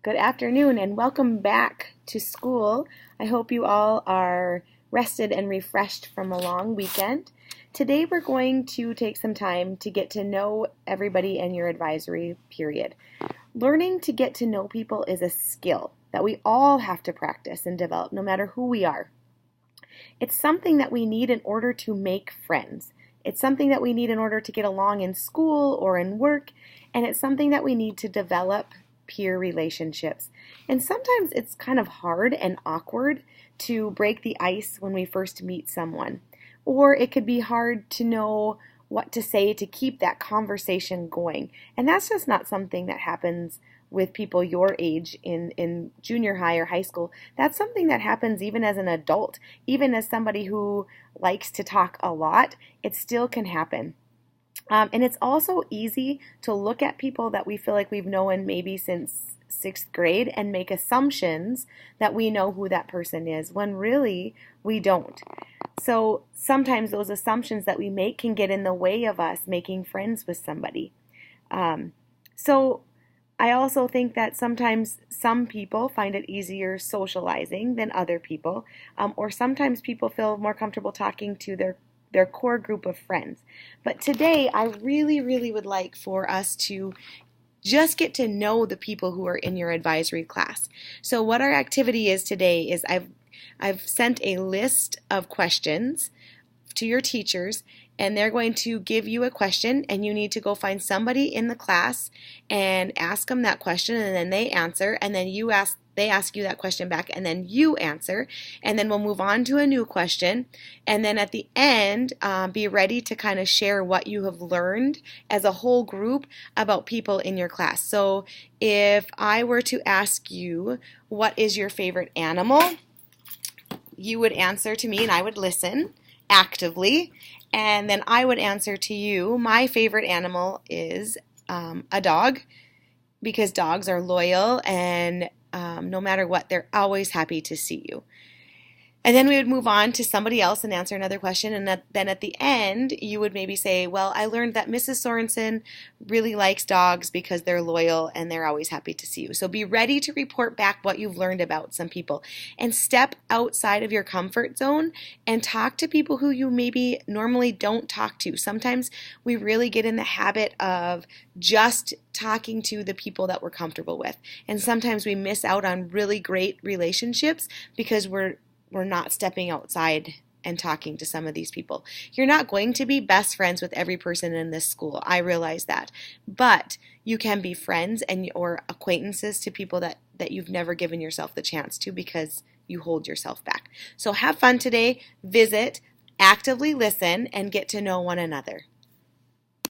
Good afternoon and welcome back to school. I hope you all are rested and refreshed from a long weekend. Today we're going to take some time to get to know everybody in your advisory period. Learning to get to know people is a skill that we all have to practice and develop no matter who we are. It's something that we need in order to make friends. It's something that we need in order to get along in school or in work, and it's something that we need to develop peer relationships. And sometimes it's kind of hard and awkward to break the ice when we first meet someone. Or it could be hard to know what to say to keep that conversation going. And that's just not something that happens with people your age in junior high or high school. That's something that happens even as an adult, even as somebody who likes to talk a lot, it still can happen. And it's also easy to look at people that we feel like we've known maybe since sixth grade and make assumptions that we know who that person is when really we don't. So sometimes those assumptions that we make can get in the way of us making friends with somebody. So I also think that sometimes some people find it easier socializing than other people, or sometimes people feel more comfortable talking to their core group of friends. But today, I really would like for us to just get to know the people who are in your advisory class. So what our activity is today is I've sent a list of questions to your teachers, and they're going to give you a question, and you need to go find somebody in the class and ask them that question, and then they answer, and then they ask you that question back, and then you answer, and then we'll move on to a new question, and then at the end, be ready to kind of share what you have learned as a whole group about people in your class. So if I were to ask you, what is your favorite animal? You would answer to me, and I would listen actively, and then I would answer to you, my favorite animal is a dog, because dogs are loyal and no matter what, they're always happy to see you. And then we would move on to somebody else and answer another question. And then at the end, you would maybe say, well, I learned that Mrs. Sorensen really likes dogs because they're loyal and they're always happy to see you. So be ready to report back what you've learned about some people. And step outside of your comfort zone and talk to people who you maybe normally don't talk to. Sometimes we really get in the habit of just talking to the people that we're comfortable with. And sometimes we miss out on really great relationships because we're not stepping outside and talking to some of these people. You're not going to be best friends with every person in this school. I realize that. But you can be friends or acquaintances to people that you've never given yourself the chance to because you hold yourself back. So have fun today. Visit, actively listen, and get to know one another.